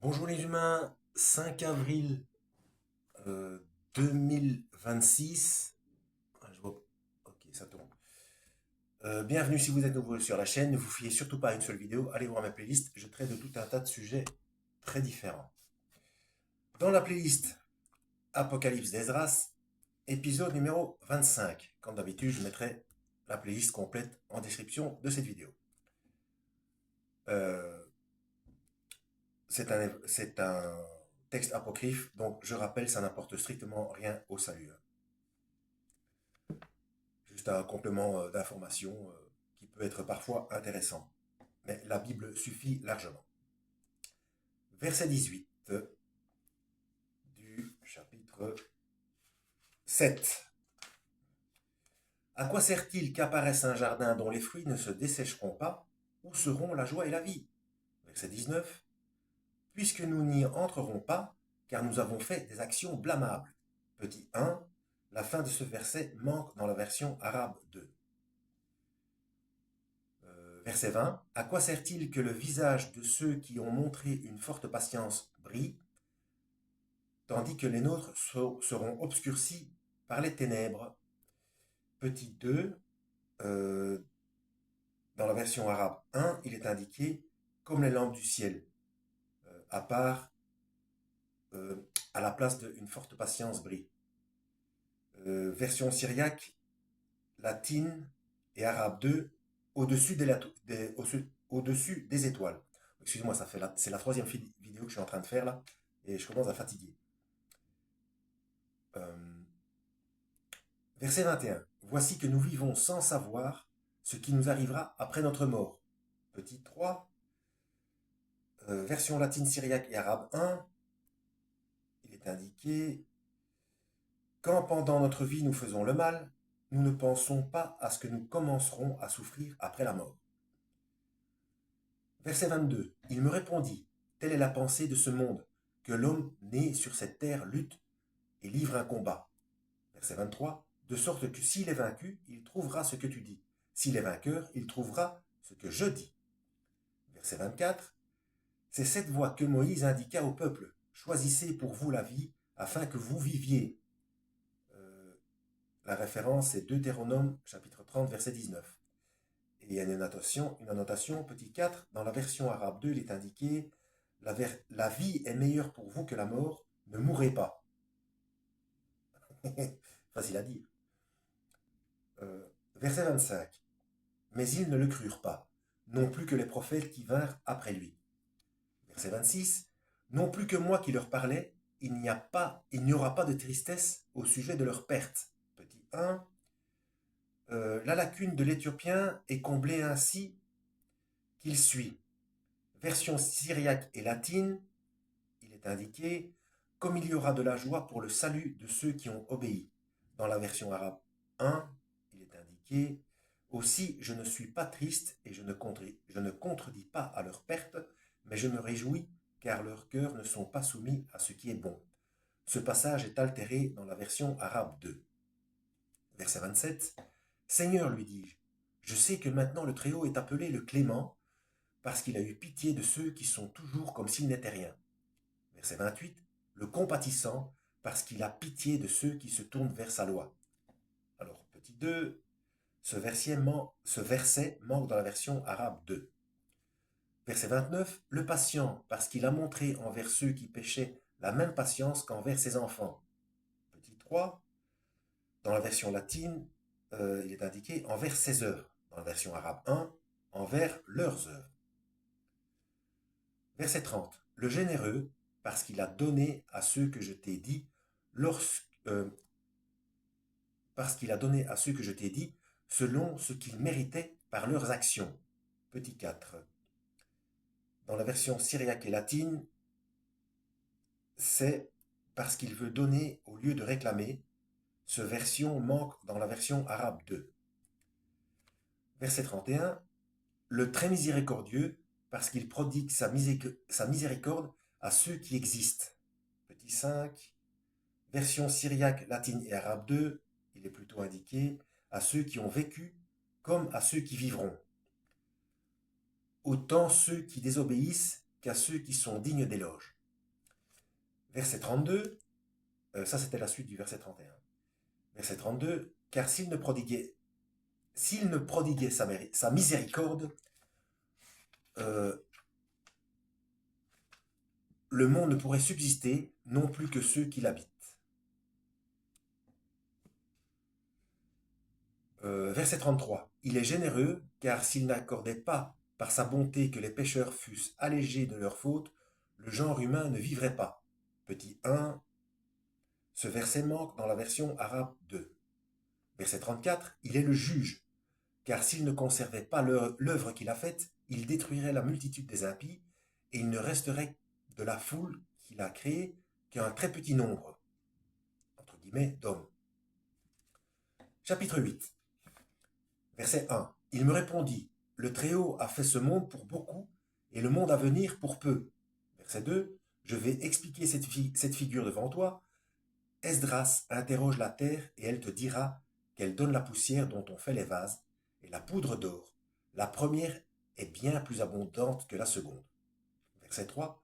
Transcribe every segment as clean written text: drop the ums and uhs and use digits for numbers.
Bonjour les humains, 5 avril 2026. Je vois... Ok, ça tourne. Bienvenue si vous êtes nouveau sur la chaîne. Ne vous fiez surtout pas à une seule vidéo. Allez voir ma playlist. Je traite de tout un tas de sujets très différents. Dans la playlist Apocalypse d'Esdras, épisode numéro 25. Comme d'habitude, je mettrai la playlist complète en description de cette vidéo. Euh, c'est un texte apocryphe, donc je rappelle, ça n'apporte strictement rien au salut. Juste un complément d'information qui peut être parfois intéressant. Mais la Bible suffit largement. Verset 18 du chapitre 7. À quoi sert-il qu'apparaisse un jardin dont les fruits ne se dessécheront pas? Où seront la joie et la vie? Verset 19. Puisque nous n'y entrerons pas, car nous avons fait des actions blâmables. Petit 1. La fin de ce verset manque dans la version arabe 2. Verset 20. À quoi sert-il que le visage de ceux qui ont montré une forte patience brille, tandis que les nôtres seront obscurcis par les ténèbres? Petit 2. euh, dans la version arabe 1, il est indiqué comme les lampes du ciel, à part, euh, à la place d'une forte patience brille. Version syriaque, latine et arabe 2, au-dessus au-dessus des étoiles. Excusez-moi, c'est la troisième vidéo que je suis en train de faire là, et je commence à fatiguer. Euh, Verset 21. Voici que nous vivons sans savoir ce qui nous arrivera après notre mort. Petit 3. Version latine, syriaque et arabe 1. Il est indiqué: quand pendant notre vie nous faisons le mal, nous ne pensons pas à ce que nous commencerons à souffrir après la mort. Verset 22. Il me répondit: telle est la pensée de ce monde, que l'homme né sur cette terre lutte et livre un combat. Verset 23. De sorte que s'il est vaincu, il trouvera ce que tu dis. S'il est vainqueur, il trouvera ce que je dis. Verset 24. C'est cette voie que Moïse indiqua au peuple: choisissez pour vous la vie, afin que vous viviez. La référence est Deutéronome chapitre 30 verset 19. Et il y a une annotation petit 4, dans la version arabe 2, il est indiqué: la vie est meilleure pour vous que la mort, ne mourrez pas. Facile à dire. Verset 25. Mais ils ne le crurent pas, non plus que les prophètes qui vinrent après lui. Verset 26. Non plus que moi qui leur parlais, il n'y aura pas de tristesse au sujet de leur perte. Petit 1. La lacune de l'Éthiopien est comblée ainsi qu'il suit. Version syriaque et latine, il est indiqué: comme il y aura de la joie pour le salut de ceux qui ont obéi. Dans la version arabe 1, il est indiqué: aussi je ne suis pas triste et je ne contredis pas à leur perte, mais je me réjouis car leurs cœurs ne sont pas soumis à ce qui est bon. Ce passage est altéré dans la version arabe 2. Verset 27. Seigneur, lui dis-je, je sais que maintenant le Très-Haut est appelé le Clément, parce qu'il a eu pitié de ceux qui sont toujours comme s'il n'était rien. Verset 28. Le compatissant, parce qu'il a pitié de ceux qui se tournent vers sa loi. Alors, petit 2, ce verset manque dans la version arabe 2. Verset 29. Le patient, parce qu'il a montré envers ceux qui péchaient la même patience qu'envers ses enfants. Petit 3. Dans la version latine, il est indiqué envers ses œuvres. Dans la version arabe 1, envers leurs œuvres. Verset 30. Le généreux, parce qu'il a donné à ceux que je t'ai dit, parce qu'il a donné à ceux que je t'ai dit, selon ce qu'ils méritaient par leurs actions. Petit 4. Dans la version syriaque et latine, c'est parce qu'il veut donner au lieu de réclamer. Ce version manque dans la version arabe 2. Verset 31. Le très miséricordieux, parce qu'il prodigue sa miséricorde à ceux qui existent. Petit 5. Version syriaque, latine et arabe 2, il est plutôt indiqué à ceux qui ont vécu comme à ceux qui vivront. Autant ceux qui désobéissent qu'à ceux qui sont dignes d'éloge. Verset 32, ça c'était la suite du verset 31. Verset 32, car s'il ne prodiguait sa miséricorde, euh, le monde ne pourrait subsister, non plus que ceux qui l'habitent. Verset 33. Il est généreux, car s'il n'accordait pas par sa bonté que les pécheurs fussent allégés de leurs fautes, le genre humain ne vivrait pas. Petit 1. Ce verset manque dans la version arabe 2. Verset 34. Il est le juge, car s'il ne conservait pas l'œuvre qu'il a faite, il détruirait la multitude des impies, et il ne resterait de la foule qu'il a créée qu'un très petit nombre, entre guillemets, d'hommes. Chapitre 8. Verset 1. Il me répondit, le Très-Haut a fait ce monde pour beaucoup, et le monde à venir pour peu. Verset 2. Je vais expliquer cette figure devant toi. Esdras interroge la terre, et elle te dira qu'elle donne la poussière dont on fait les vases, et la poudre d'or. La première est bien plus abondante que la seconde. Verset 3.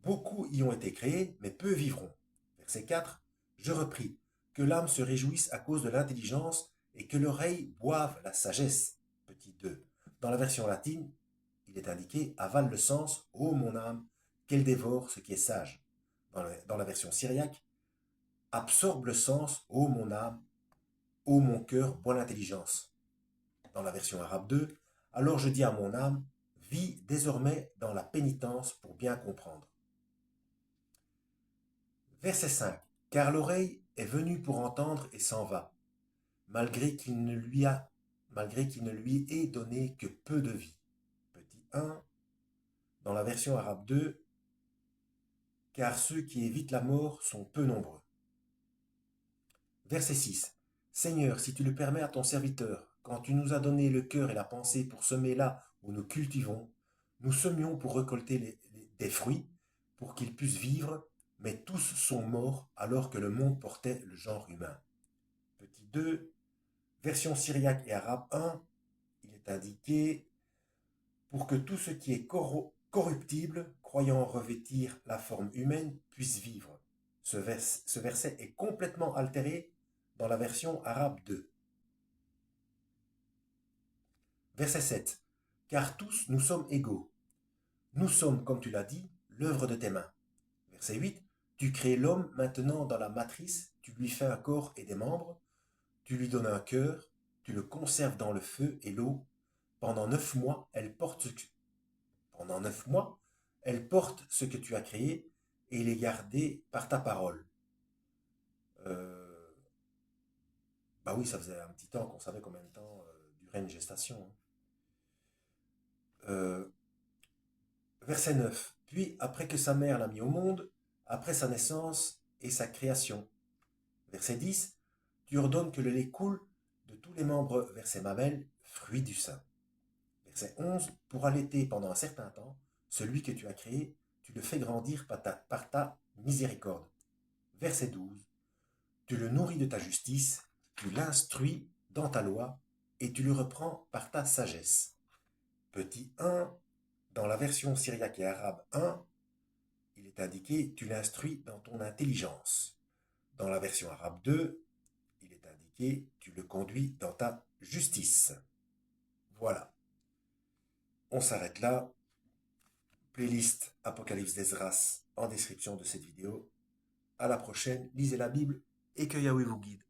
Beaucoup y ont été créés, mais peu vivront. Verset 4. Je repris, que l'âme se réjouisse à cause de l'intelligence, et que l'oreille boive la sagesse. Petit 2. Dans la version latine, il est indiqué avale le sens, ô mon âme, qu'elle dévore ce qui est sage. Dans la version syriaque, absorbe le sens, ô mon âme, ô mon cœur, bois l'intelligence. Dans la version arabe 2, alors je dis à mon âme, vis désormais dans la pénitence pour bien comprendre. Verset 5. Car l'oreille est venue pour entendre et s'en va, malgré qu'il ne lui ait donné que peu de vie. Petit 1. Dans la version arabe 2, car ceux qui évitent la mort sont peu nombreux. Verset 6. Seigneur, si tu le permets à ton serviteur, quand tu nous as donné le cœur et la pensée pour semer là où nous cultivons, nous semions pour récolter des fruits, pour qu'ils puissent vivre, mais tous sont morts alors que le monde portait le genre humain. Petit 2. Version syriaque et arabe 1, il est indiqué pour que tout ce qui est corruptible, croyant revêtir la forme humaine, puisse vivre. Ce verset est complètement altéré dans la version arabe 2. Verset 7. Car tous nous sommes égaux. Nous sommes, comme tu l'as dit, l'œuvre de tes mains. Verset 8. Tu crées l'homme maintenant dans la matrice, tu lui fais un corps et des membres, tu lui donnes un cœur, tu le conserves dans le feu et l'eau. Pendant 9 mois, elle porte ce que tu as créé et il est gardé par ta parole. Bah oui, ça faisait un petit temps qu'on savait combien de temps durait une gestation. Hein. Verset 9. Puis, après que sa mère l'a mis au monde, après sa naissance et sa création. Verset 10. Tu ordonnes que le lait coule de tous les membres vers ses mamelles, fruits du sein. Verset 11. Pour allaiter pendant un certain temps, celui que tu as créé, tu le fais grandir par ta miséricorde. Verset 12. Tu le nourris de ta justice, tu l'instruis dans ta loi, et tu le reprends par ta sagesse. Petit 1. Dans la version syriaque et arabe 1, il est indiqué tu l'instruis dans ton intelligence. Dans la version arabe 2, il est indiqué tu le conduis dans ta justice. Voilà. On s'arrête là. Playlist Apocalypse d'Esdras en description de cette vidéo. À la prochaine, lisez la Bible et que Yahweh vous guide.